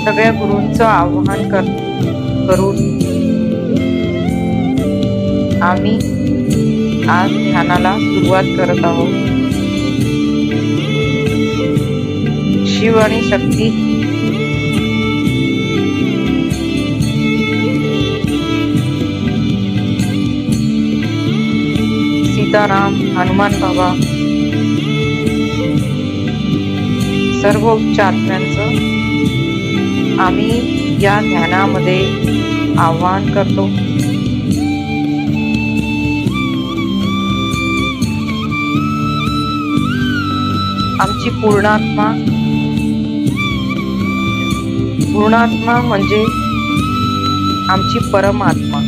सगळ्या गुरूंचं आवाहन करून आम्ही आज ध्यानाला सुरुवात करत आहोत. शिव आणि शक्ती सीताराम, हनुमान बाबा, सर्व उच्च आत्म्यांचं आम्ही या ध्यानामध्ये आवाहन करतो. आमची पूर्णात्मा म्हणजे आमची परमात्मा.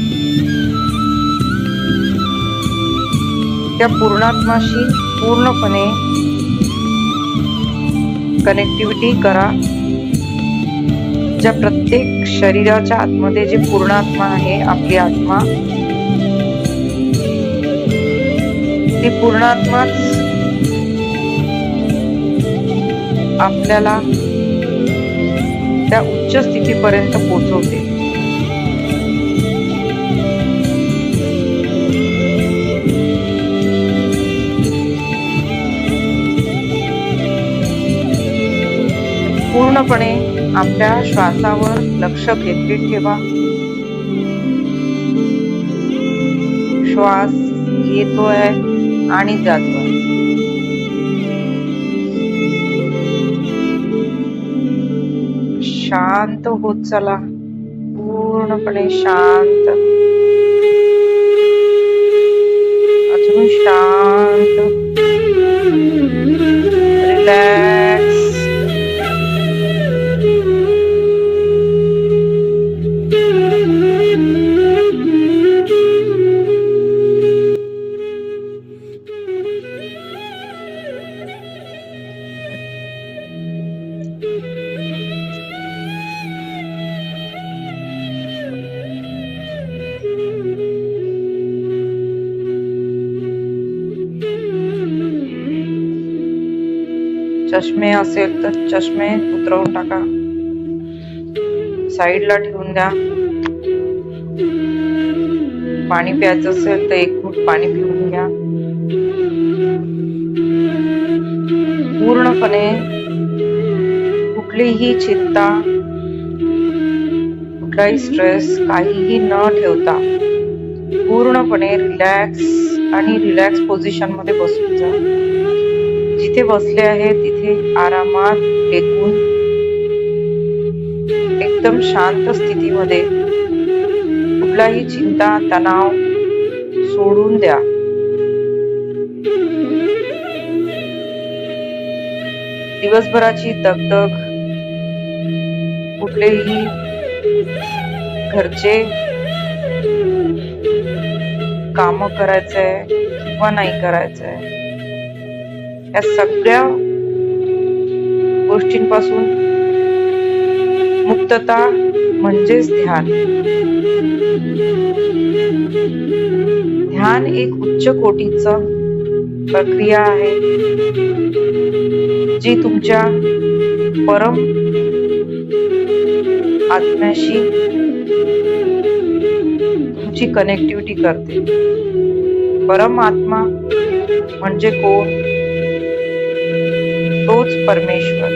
त्या पूर्णात्माशी पूर्णपणे कनेक्टिव्हिटी करा. ज्या प्रत्येक शरीराच्या आतमध्ये जे पूर्णात्मा आहे, आपली आत्मा, ती पूर्णात्माच आपल्याला त्या उच्च स्थितीपर्यंत पोहोचवते. पूर्णपणे आपल्या श्वासावर लक्ष केंद्रित ठेवा. श्वास येतोय आणि जातोय. शांत होत चला, पूर्णपणे शांत, अजून शांत, रिलॅक्स. चष्मे असेल तर चष्मे उतरवून टाका, साईडला ठेवून द्या. पाणी प्यायचं असेल तर एक घूट पाणी पिऊन घ्या. पूर्णपणे कुठलीही चिंता, कुठलाही स्ट्रेस, काहीही न ठेवता पूर्णपणे रिलॅक्स पोझिशन मध्ये बसून जा. जिथे बसले आहे तिथे आरामात टेकून एकदम शांत स्थितीमध्ये कुठलाही चिंता, तणाव सोडून द्या. दिवसभराची दगदग, कुठलेही घरचे काम करायचंय किंवा नाही करायचंय, या सगळ्या गोष्टींपासून मुक्तता म्हणजेच ध्यान. ध्यान एक उच्च कोटीचं प्रक्रिया आहे, जी तुमच्या परम आत्म्याशी तुमची कनेक्टिव्हिटी करते. परम आत्मा म्हणजे कोण? तोच परमेश्वर.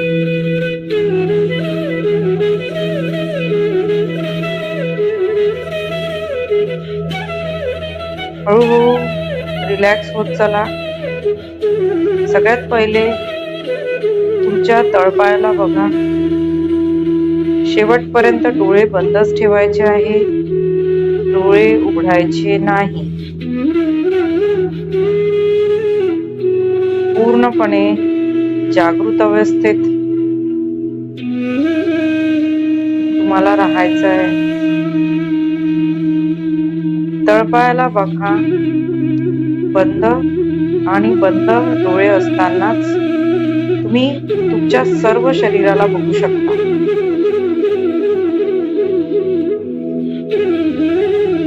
हळूहळू रिलॅक्स होत चला. सगळ्यात पहिले तुमच्या तळपायाला बघा. शेवटपर्यंत डोळे बंदच ठेवायचे आहे, डोळे उघडायचे नाही. पूर्णपणे जागृत अवस्थेत तुम्हाला राहायचं आहे. तळपायाला बघा. बंद डोळे असतानाच तुम्ही तुमच्या सर्व शरीराला बघू शकता.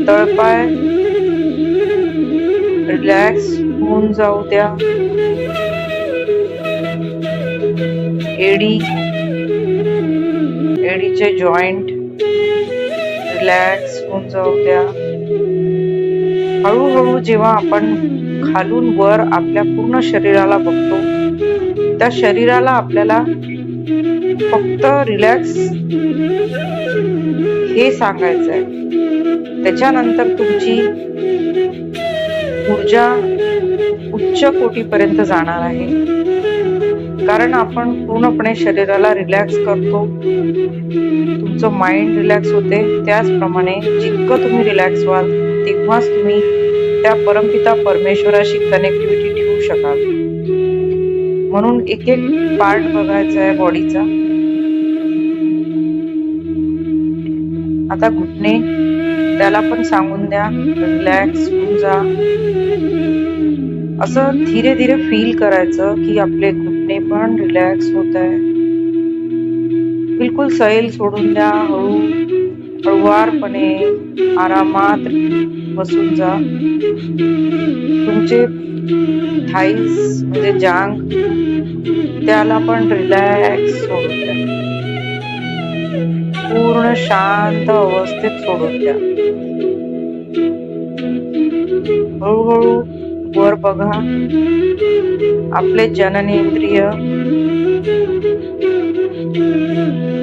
तळपाय रिलॅक्स होऊन जाऊ द्या. एडीचे जॉईंट रिलॅक्स होऊन जाऊ द्या. हळूहळू जेव्हा आपण खालून वर आपल्या पूर्ण शरीराला बघतो, त्या शरीराला आपल्याला फक्त रिलॅक्स हे सांगायचं आहे. त्याच्यानंतर तुमची ऊर्जा उच्च कोटीपर्यंत जाणार आहे. कारण आपण पूर्णपणे शरीराला रिलॅक्स करतो, तुमचं माइंड रिलॅक्स होते. त्याचप्रमाणे जितकं तुम्ही रिलॅक्स व्हाल तेव्हाच तुम्ही त्या परमपिता परमेश्वराशी कनेक्टिव्हिटी ठेवू शकाल. म्हणून एक एक पार्ट बघायचा आहे बॉडीचा. आता घुटणे, त्याला पण सांगून द्या रिलॅक्स होऊन जा. असं धीरे धीरे फील करायचं की आपले घुटणे पण रिलॅक्स होत आहे. बिलकुल सैल सोडून द्या. हळुवारपणे आरामात बसून जा. तुमचे थाईज म्हणजे जांग, त्याला पण रिलॅक्स सोडून द्या. पूर्ण शांत अवस्थेत सोडून द्या. हळूहळू वर बघा. आपले जननेंद्रिय,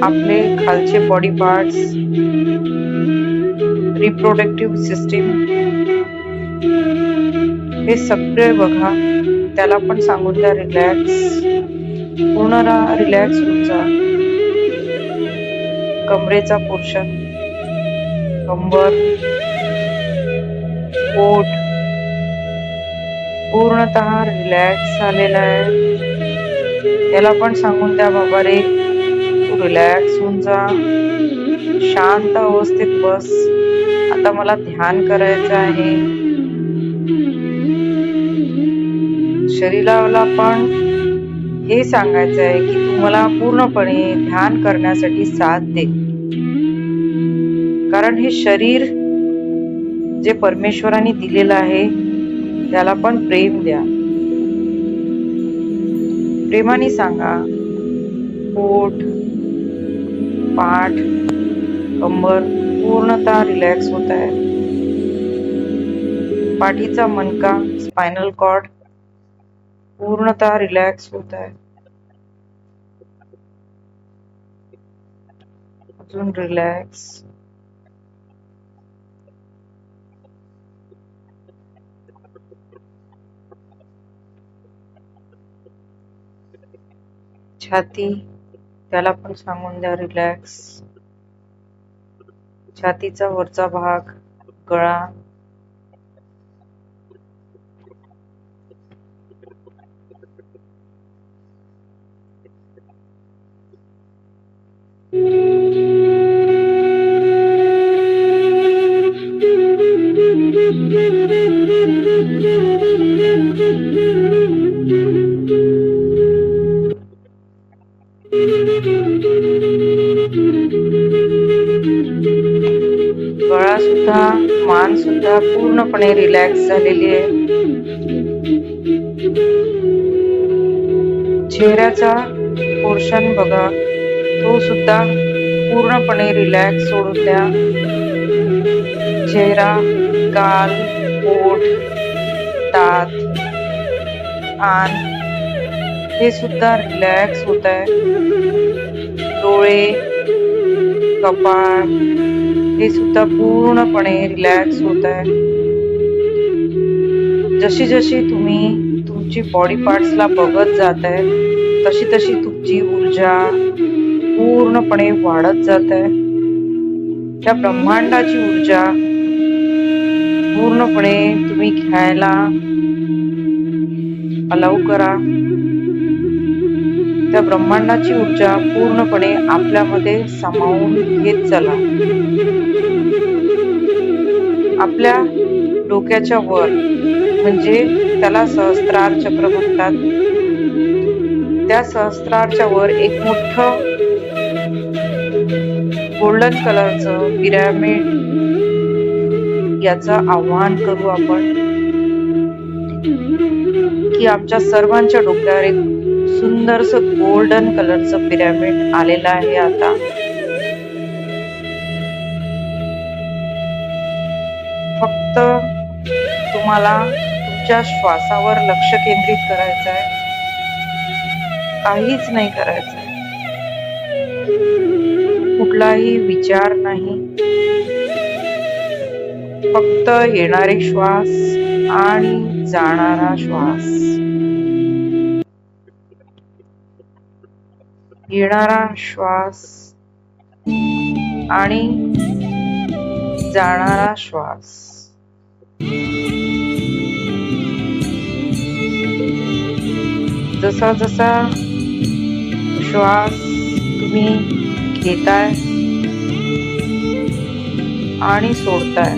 आपले खालचे बॉडी पार्ट्स, रिप्रोडक्टिव्ह सिस्टीम, हे सगळे बघा. त्याला पण सांगून द्या रिलॅक्स. पूर्ण रिलॅक्स होऊन जा. कमरेचा पोर्शन, कंबर, पोट पूर्णतः रिलॅक्स झालेला आहे. त्याला पण सांगून द्या बाबा रे तू रिलॅक्स होऊन जा. शांत अवस्थेत बस. आता मला ध्यान करायचं आहे. शरीराला पण हे सांगायचं आहे की तू मला पूर्णपणे ध्यान करण्यासाठी साथ दे. कारण हे शरीर जे परमेश्वराने दिलेलं आहे त्याला पण प्रेम द्या. प्रेमाने सांगा. पोट, पाठ, कंबर पूर्णतः रिलॅक्स होत आहे. पाठीचा मणका, स्पायनल कॉर्ड पूर्णतः रिलॅक्स होत आहे. अजून रिलॅक्स. छाती, त्याला पण सांगून द्या रिलॅक्स. छातीचा वरचा भाग, गळा, गळा सुद्धा, मान सुद्धा पूर्णपणे रिलॅक्स झालेली आहे. चेहऱ्याचा पोर्शन बघा, तो सुद्धा पूर्णपणे रिलॅक्स सोडून द्या. चेहरा, गाल, ओठ, दात, कान हे सुद्धा रिलॅक्स होत आहे. डोळे, कपाळ हे सुद्धा पूर्णपणे रिलॅक्स होत आहे. जशी जशी तुम्ही तुमची बॉडी पार्ट्सला बघत जात आहे तशी तशी तुमची ऊर्जा पूर्णपणे वाढत जात आहे. त्या ब्रह्मांडाची ऊर्जा पूर्णपणे तुम्ही घ्यायला अलाउ करा. त्या ब्रह्मांडाची ऊर्जा पूर्णपणे आपल्यामध्ये सामावून घेत चला. आपल्या डोक्याच्या वर म्हणजे त्याला सहस्त्रार चक्र म्हणतात. त्या सहस्त्रारच्या वर एक मोठं गोल्डन कलरचं पिरॅमिड, याचं आव्हान करू आपण की आमच्या सर्वांच्या डोक्यावर एक सुंदरस गोल्डन कलरचं पिरॅमिड आलेलं आहे. आता फक्त तुम्हाला तुमच्या श्वासावर लक्ष केंद्रित करायचं आहे, काहीच नाही करायचं आहे. कुठलाही विचार नाही, फक्त येणारे श्वास आणि जाणारा श्वास. येणारा श्वास आणि जाणारा श्वास. जसा जसा श्वास तुम्ही घेताय आणि सोडताय,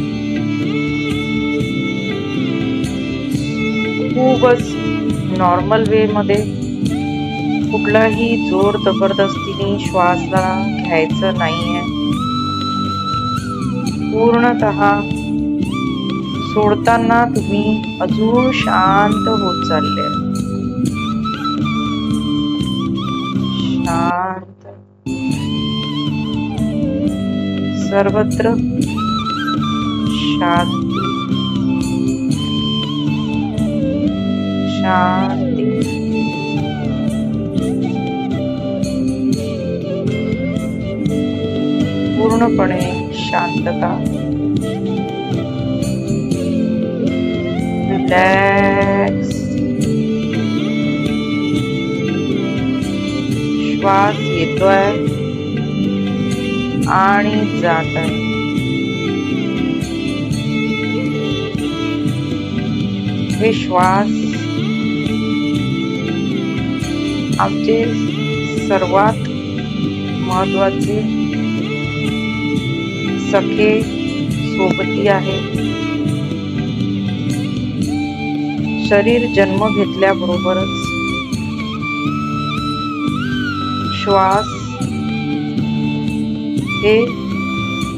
खूपच नॉर्मल वे मध्ये, कुठलाही जोर जबरदस्तीने श्वासला घ्यायचं नाहीये. पूर्णतः सोडताना तुम्ही अजून शांत होत चालले. शांत, सर्वत्र शांती, शांती. पूर्णपणे शांतता. रिलॅक्स. श्वास येतोय आणि जात आहे. हे श्वास आमचे सर्वात महत्वाचे सखे सोबती आहे. शरीर जन्म घेतल्याबरोबरच श्वास हे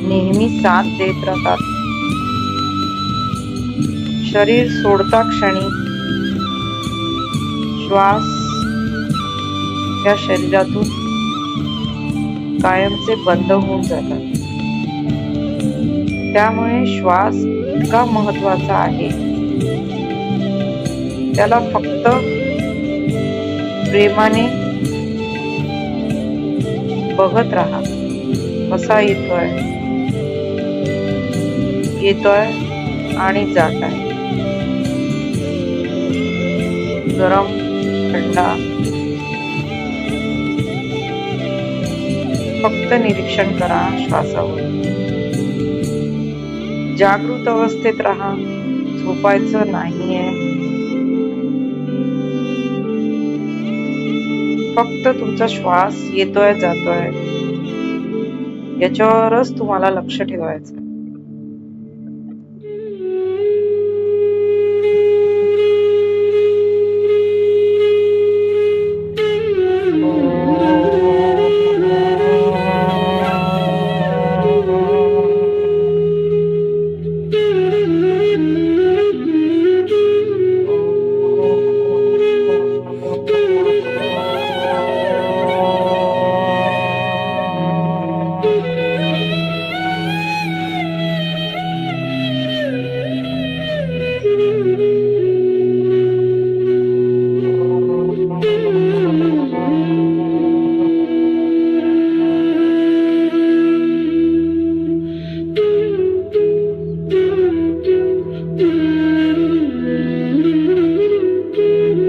नेहमी साथ देत राहतात. शरीर सोडता क्षणी श्वास या शरीरातून कायमचे बंद होऊन जातात. त्यामुळे श्वास इतका महत्वाचा आहे. त्याला फक्त प्रेमाने बघत राहा. कसा येतोय, येतोय आणि जात आहे. गरम, थंडा. फक्त निरीक्षण करा श्वासावर. जागृत अवस्थेत राहा. झोपायचं नाहीये. फक्त तुमचा श्वास येतोय जातोय याच्यावरच तुम्हाला लक्ष ठेवायचं.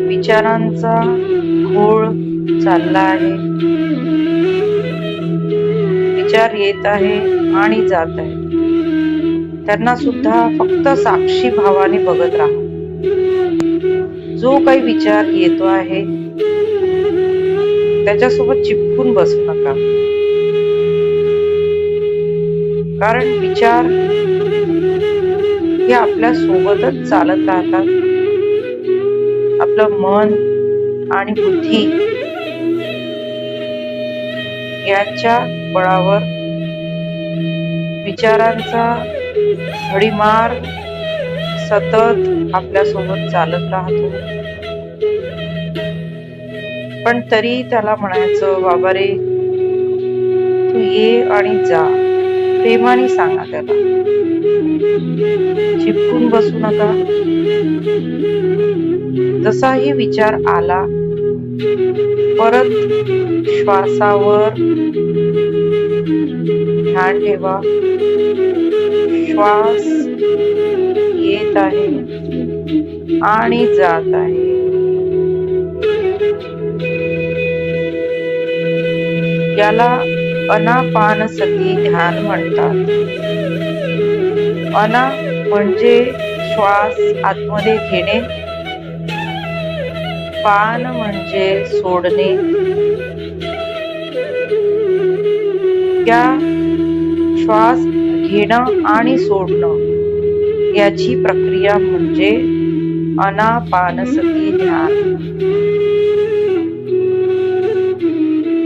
विचारांचा घोळ चालला आहे. विचार येत आहे आणि जात आहे. त्यांना सुद्धा फक्त साक्षी भावाने बघत राहा. जो काही विचार येतो आहे त्याच्यासोबत चिपकून बसू नका. कारण विचार हे आपल्या सोबतच चालत राहतात. आपलं मन आणि बुद्धी यांच्या बळावर विचारांचा भडीमार सतत आपल्यासोबत चालत राहतो. पण तरी त्याला म्हणायचं, बाबा रे, तू ये आणि जा. प्रेमाने सांगा त्याला. चिपकून बसू नका. जसाही विचार आला परत श्वासावर ध्यान ठेवा. श्वास येत आहे आणि जात आहे. याला अनापानसती ध्यान म्हणतात. अना म्हणजे श्वास आतमध्ये घेणे, पान म्हणजे सोडणे. या श्वास घेणं आणि सोडणं याची प्रक्रिया म्हणजे अनापानसती ध्यान.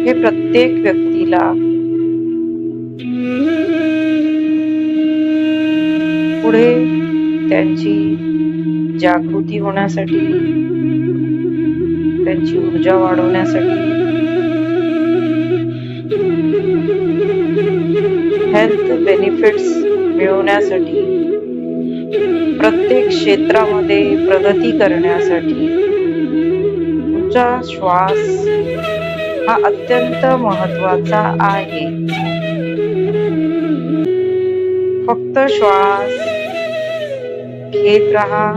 हे प्रत्येक व्यक्तीला पुढे त्यांची जागृती होण्यासाठी, त्यांची ऊर्जा वाढवण्यासाठी, हेल्थ बेनिफिट्स मिळवण्यासाठी, प्रत्येक क्षेत्रामध्ये प्रगती करण्यासाठी तुमचा श्वास हा अत्यंत महत्वाचा आहे. फक्त श्वास घेत राहा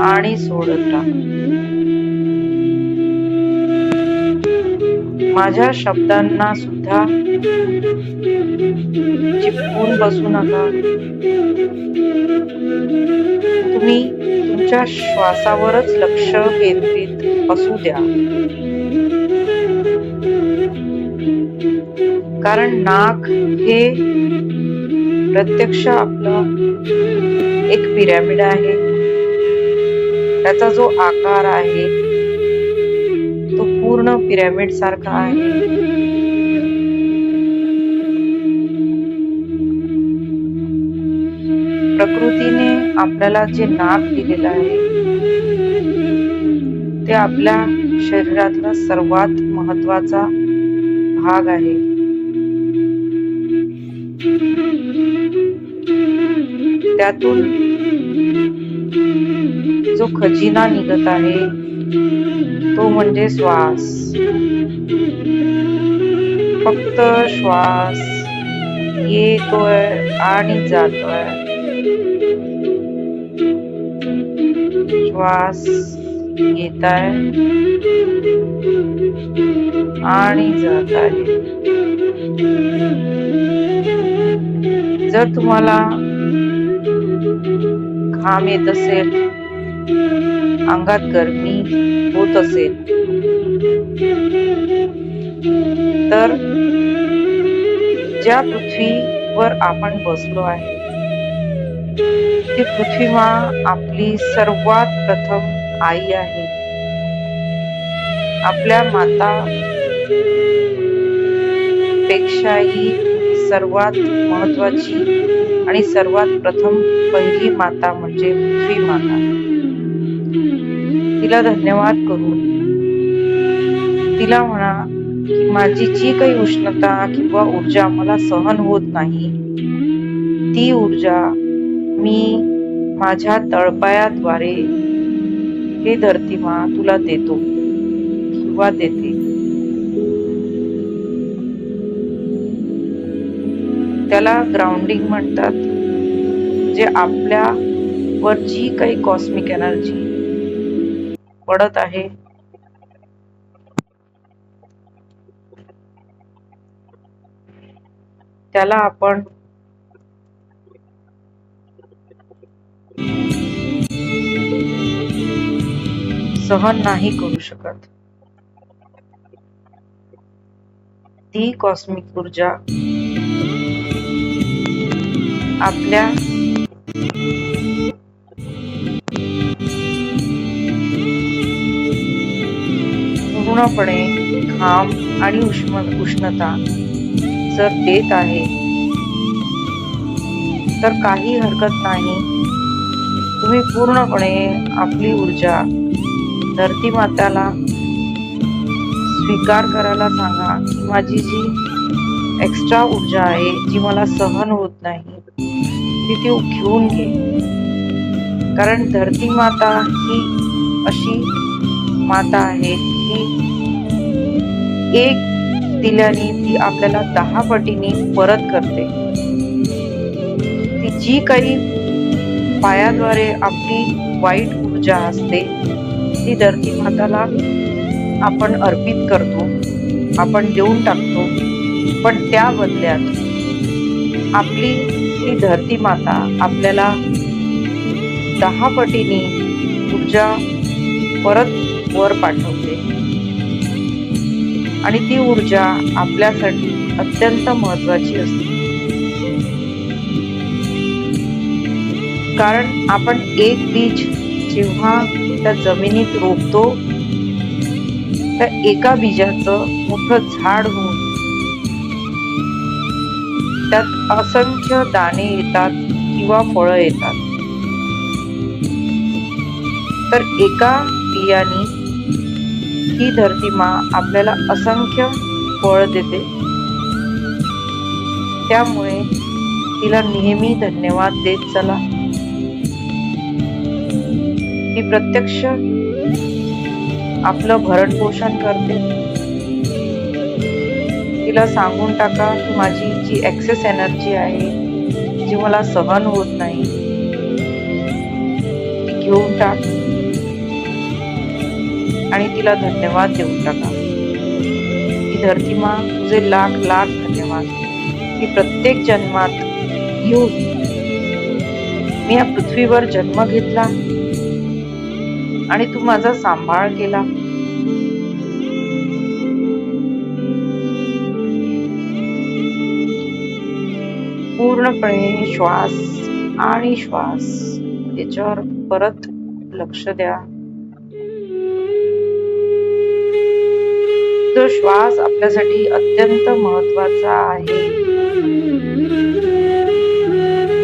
आणि सोडत राहा. माझ्या शब्दांना सुद्धा चिपकून बसू नका. तुम्ही तुमच्या श्वासावरच लक्ष केंद्रित असू द्या. कारण नाक हे प्रत्यक्ष आपलं एक पिरॅमिड आहे. त्याचा जो आकार आहे तो पूर्ण पिरॅमिड सारखा आहे. प्रकृतीने आपल्याला जे नाक दिलेलं आहे ते आपल्या शरीरातला सर्वात महत्वाचा भाग आहे. त्यातून जो खजिना निघत आहे तो म्हणजे श्वास. फक्त श्वास येतोय आणि जातोय. श्वास येत आहे आणि जात आहे. जर तुम्हाला घाम येत असेल, अंगात गरमी होत असेल तर ज्या पृथ्वीवर आपण बसलो आहे ती पृथ्वी आपली सर्वात प्रथम आई आहे. आपल्या माता पेक्षाही सर्वात महत्वाची आणि सर्वात प्रथम पहिली माता म्हणजे पृथ्वी माता. तिला धन्यवाद करून तिला म्हणा की माझी जी काही उष्णता किंवा ऊर्जा मला सहन होत नाही ती ऊर्जा मी माझ्या तळपायाद्वारे हे धरती माँ तुला देतो किंवा देते. त्याला ग्राउंडिंग म्हणतात. जे आपल्यावर जी काही कॉस्मिक एनर्जी पडत आहे त्याला आपण सहन नाही करू शकत. ती कॉस्मिक ऊर्जा आपल्या पूर्णपणे घाम आणि उष्णता जर देत आहे तर काही हरकत नाही. तुम्ही पूर्णपणे आपली ऊर्जा धरती माताला स्वीकार करायला सांगा. माझी जी एक्स्ट्रा ऊर्जा आहे जी मला सहन होत नाही ती घेऊन घे. कारण धरती माता ही अशी माता आहे की एक दिल्याने ती आपल्याला 10 पटीने परत करते. ती जी काही पायाद्वारे आपली वाईट ऊर्जा असते ती धरती माताला आपण अर्पित करतो, आपण देऊन टाकतो. पण त्या बदल्यात आपली ती धरती माता आपल्याला 10 पटीने ऊर्जा परत वर पाठवते आणि ती ऊर्जा आपल्यासाठी अत्यंत महत्वाची असते. कारण आपण एक बीज जेव्हा त्या जमिनीत रोपतो त्या एका बीजाचं मोठं झाड होऊन त्यात असंख्य दाणे येतात किंवा फळं येतात. तर एका बियाने ही धरती माँ आपल्याला असंख्य फळ देते. त्यामुळे तिला नेहमी धन्यवाद देत चला. ती प्रत्यक्ष आपलं भरण पोषण करते. तिला सांगून टाका की माझी जी एक्सेस एनर्जी आहे जी मला सहन होत नाही ती घेऊन टाक आणि तिला धन्यवाद देऊन टाका. ही धरती माँ तुझे लाख लाख धन्यवाद. मी प्रत्येक जन्मात येऊन मी या पृथ्वीवर जन्म घेतला आणि तू माझा सांभाळ केला. पूर्णपणे श्वास आणि श्वास याच्यावर परत लक्ष द्या. जो श्वास आपल्यासाठी अत्यंत महत्वाचा आहे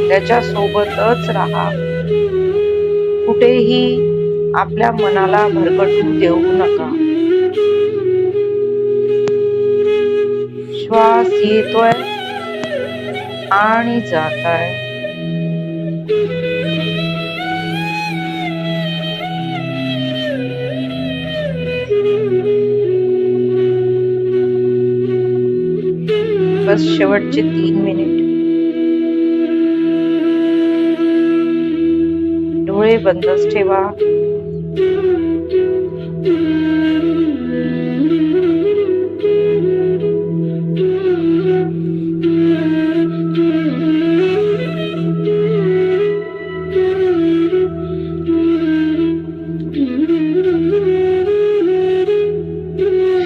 त्याच्या सोबतच राहा. कुठेही आपल्या मनाला भरकटू देऊ नका. श्वास येतोय आणि जाताय. बस शेवटचे 3 मिनिट. डोळे बंदच ठेवा.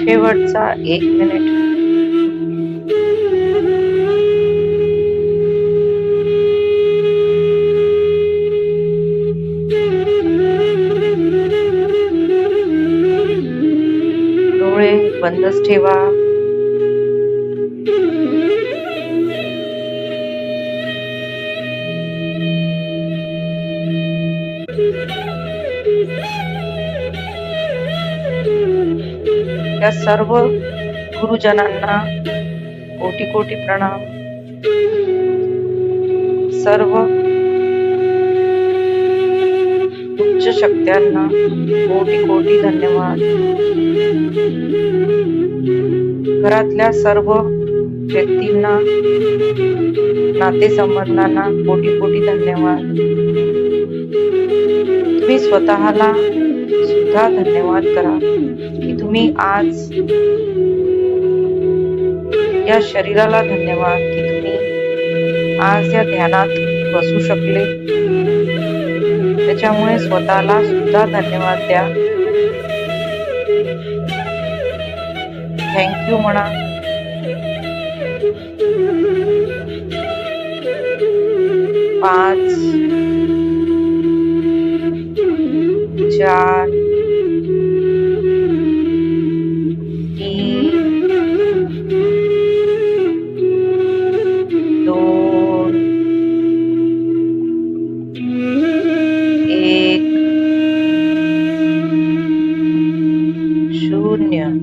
शेवटचा 1 मिनिट. डोळे बंदच ठेवा. या सर्व गुरुजनांना कोटी कोटी प्रणाम. सर्व उच्च शक्त्यांना कोटी कोटी धन्यवाद. घरातल्या सर्व व्यक्तींना नातेसंबंधांना कोटी कोटी धन्यवाद. तुम्ही स्वतःला सुद्धा धन्यवाद करा की तुम्ही आज या शरीराला धन्यवाद की तुम्ही आज या ध्यानात बसू शकले. त्याच्यामुळे स्वतःला सुद्धा धन्यवाद द्या. थँक्यू म्हणा. पाच, 4, 3, 2, 1, 0.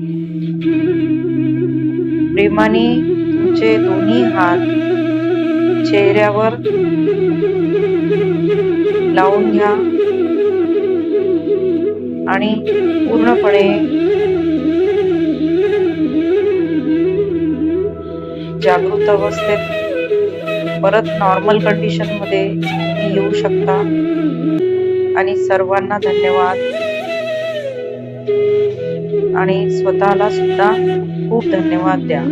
प्रेमाने तुमचे दोन्ही हात चेहऱ्यावर लावून घ्या आणि पूर्णपणे जागृत अवस्थेत परत नॉर्मल कंडिशन मध्ये तुम्ही येऊ शकता. आणि सर्वांना धन्यवाद आणि स्वतःला सुद्धा खूप धन्यवाद द्या.